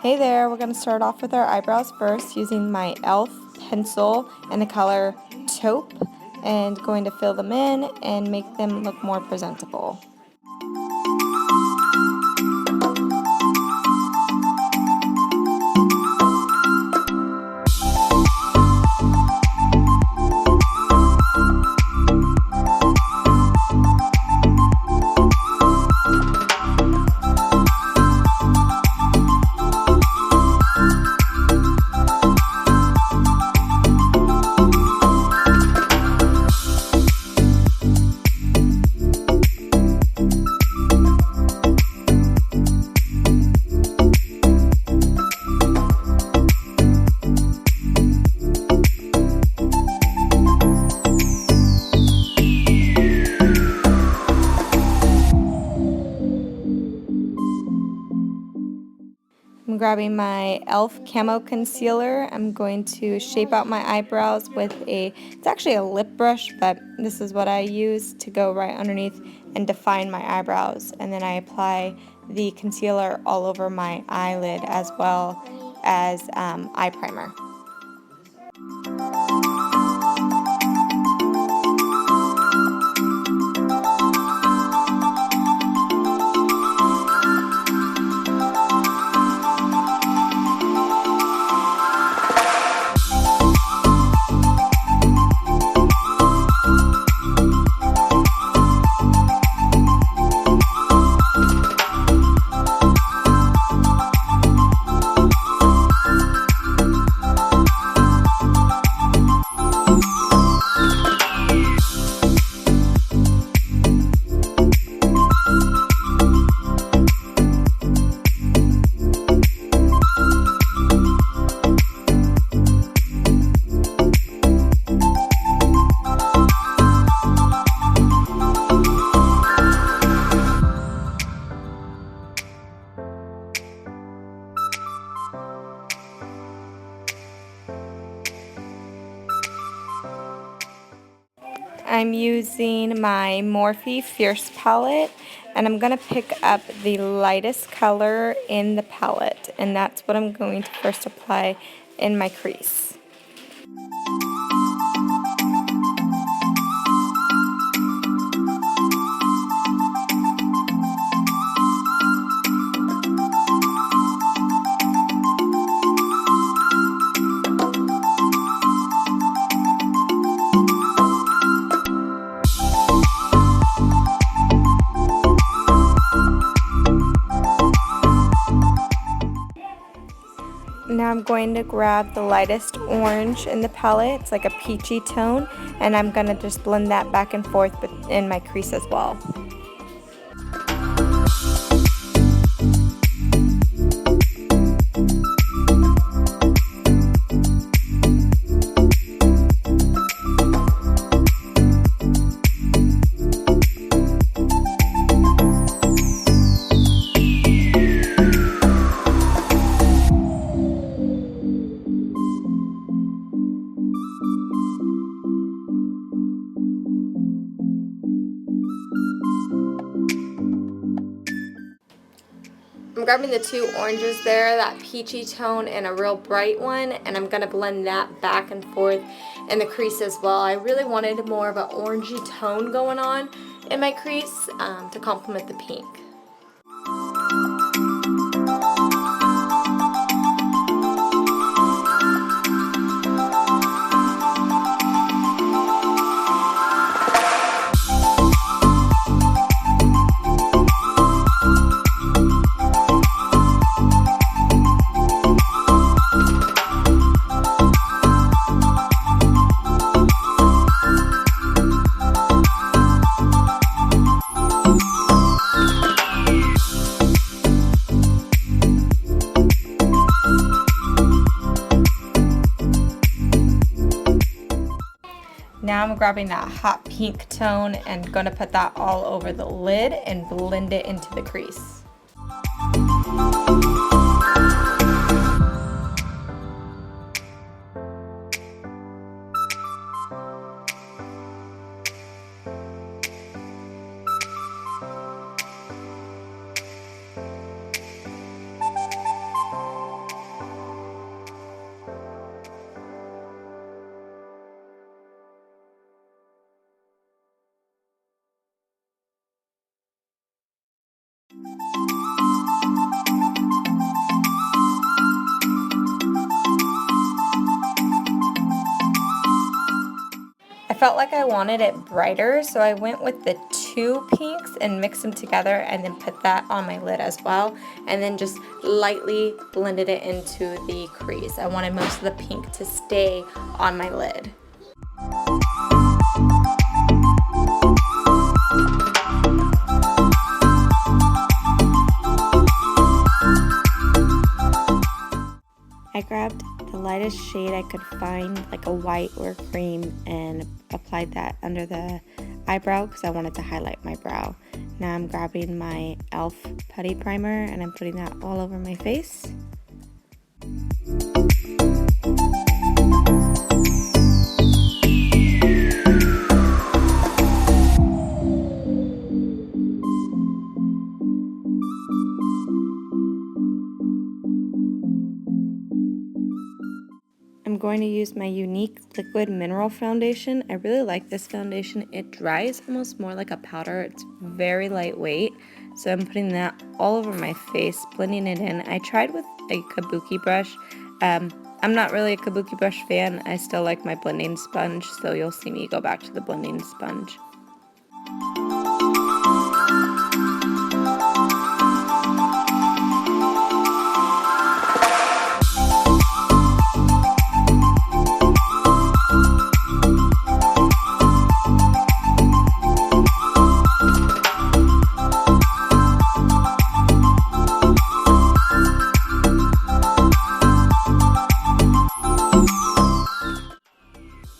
Hey there, we're going to start off with our eyebrows first using my e.l.f. pencil in the color taupe and going to fill them in and make them look more presentable. I'm grabbing my e.l.f. Camo Concealer. I'm going to shape out my eyebrows with it's actually a lip brush, but this is what I use to go right underneath and define my eyebrows. And then I apply the concealer all over my eyelid as well as eye primer. I'm using my Morphe Fierce palette, and I'm going to pick up the lightest color in the palette, and that's what I'm going to first apply in my crease. Now I'm going to grab the lightest orange in the palette. It's like a peachy tone, and I'm going to just blend that back and forth in my crease as well. I'm grabbing the two oranges there, that peachy tone and a real bright one, and I'm going to blend that back and forth in the crease as well. I really wanted more of an orangey tone going on in my crease to complement the pink. Now I'm grabbing that hot pink tone and going to put that all over the lid and blend it into the crease. felt like I wanted it brighter, so I went with the two pinks and mixed them together and then put that on my lid as well, and then just lightly blended it into the crease. I wanted most of the pink to stay on my lid. I grabbed the lightest shade I could find, like a white or cream, and applied that under the eyebrow because I wanted to highlight my brow. Now I'm grabbing my e.l.f. putty primer and I'm putting that all over my face. I'm going to use my Younique Liquid Mineral Foundation. I really like this foundation. It dries almost more like a powder. It's very lightweight. So I'm putting that all over my face, blending it in. I tried with a kabuki brush. I'm not really a kabuki brush fan. I still like my blending sponge, so you'll see me go back to the blending sponge.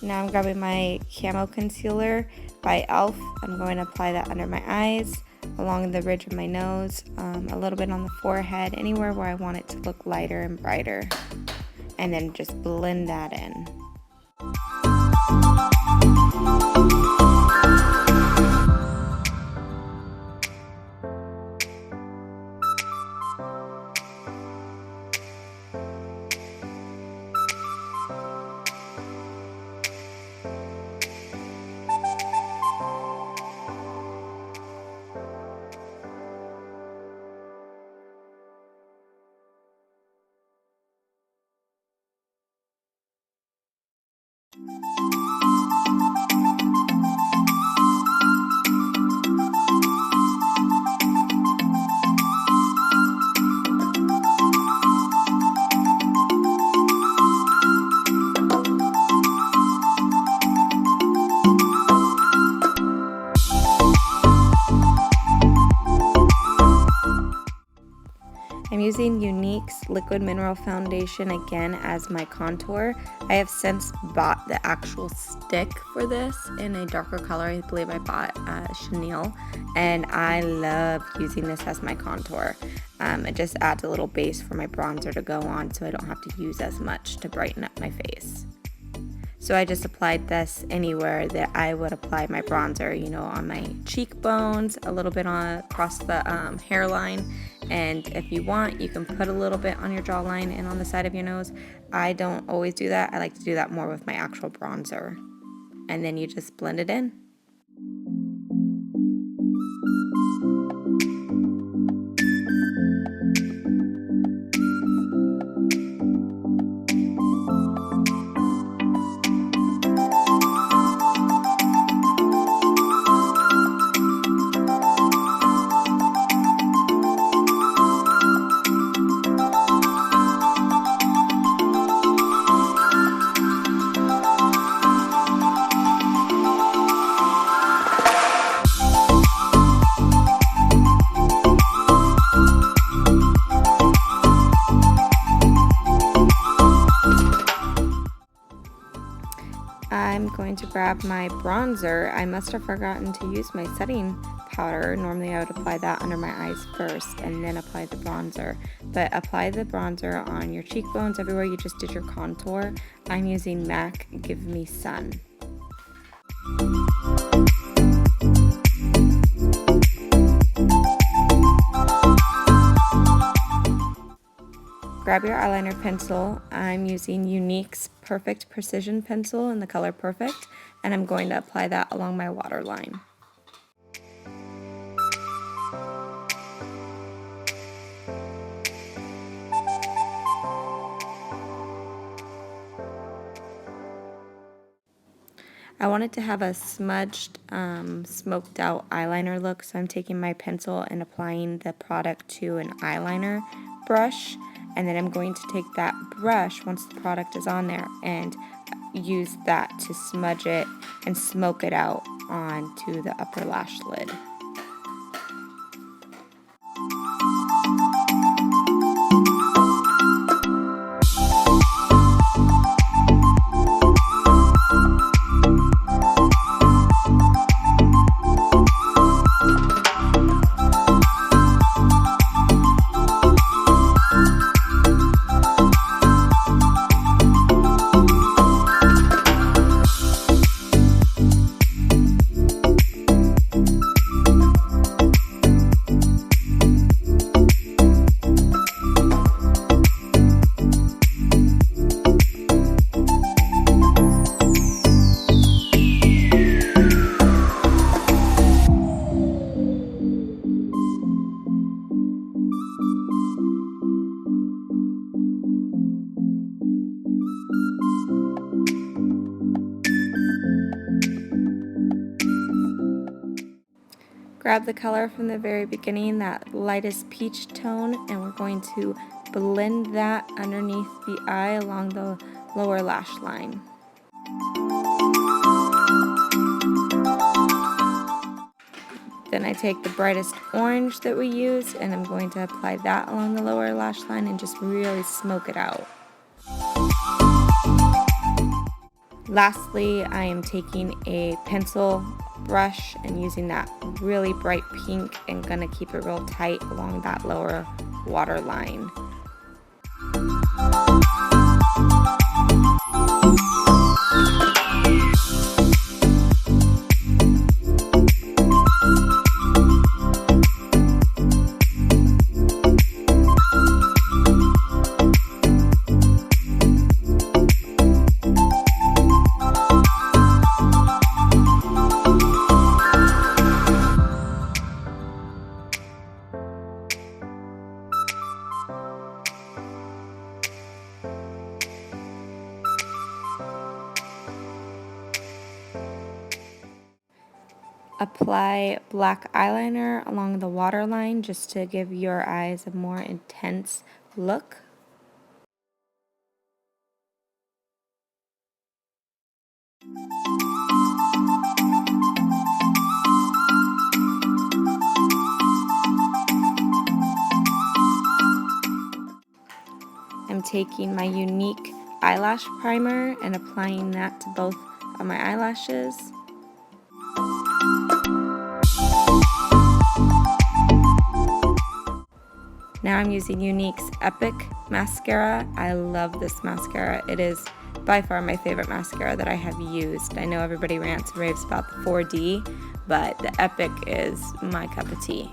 Now I'm grabbing my Camo Concealer by e.l.f. I'm going to apply that under my eyes, along the ridge of my nose, a little bit on the forehead, anywhere where I want it to look lighter and brighter. And then just blend that in. I'm using Younique's Liquid Mineral Foundation again as my contour. I have since bought the actual stick for this in a darker color. I believe I bought chenille, and I love using this as my contour. It just adds a little base for my bronzer to go on, so I don't have to use as much to brighten up my face. So I just applied this anywhere that I would apply my bronzer, you know, on my cheekbones, a little bit across the hairline, and if you want, you can put a little bit on your jawline and on the side of your nose. I don't always do that. I like to do that more with my actual bronzer. And then you just blend it in. I'm going to grab my bronzer. I must have forgotten to use my setting powder. Normally I would apply that under my eyes first and then apply the bronzer. But apply the bronzer on your cheekbones, everywhere you just did your contour. I'm using MAC Give Me Sun. Grab your eyeliner pencil. I'm using Younique's Perfect Precision Pencil in the color Perfect, and I'm going to apply that along my waterline. I wanted to have a smudged, smoked out eyeliner look, so I'm taking my pencil and applying the product to an eyeliner brush, and then I'm going to take that brush once the product is on there and use that to smudge it and smoke it out onto the upper lash lid. Grab the color from the very beginning, that lightest peach tone, and we're going to blend that underneath the eye along the lower lash line. Then I take the brightest orange that we used and I'm going to apply that along the lower lash line and just really smoke it out. Lastly, I am taking a pencil brush and using that really bright pink and gonna keep it real tight along that lower water line. Apply black eyeliner along the waterline just to give your eyes a more intense look. I'm taking my Younique eyelash primer and applying that to both of my eyelashes. Now I'm using Younique's Epic Mascara. I love this mascara. It is by far my favorite mascara that I have used. I know everybody rants and raves about the 4D, but the Epic is my cup of tea.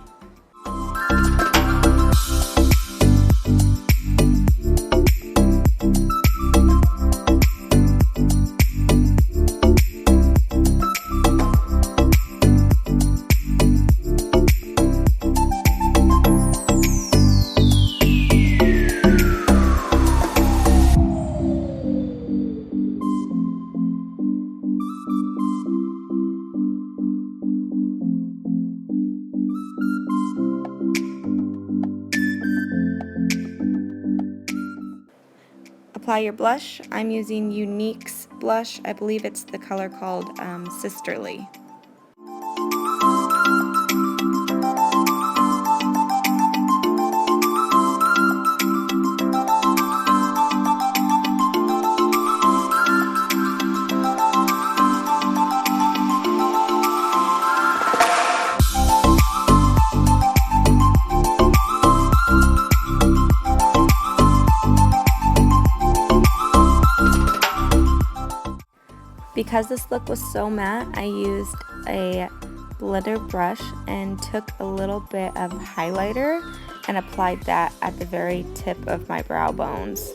Apply your blush. I'm using Younique's blush. I believe it's the color called Sisterly. Because this look was so matte, I used a blender brush and took a little bit of highlighter and applied that at the very tip of my brow bones.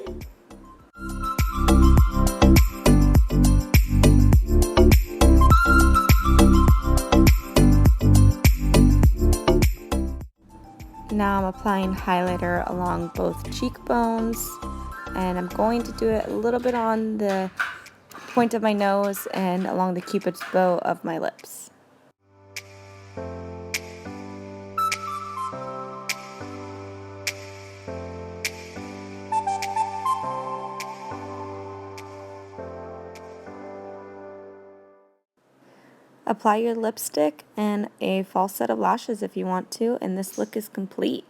Now I'm applying highlighter along both cheekbones, and I'm going to do it a little bit on the point of my nose and along the cupid's bow of my lips. Apply your lipstick and a false set of lashes if you want to, and this look is complete.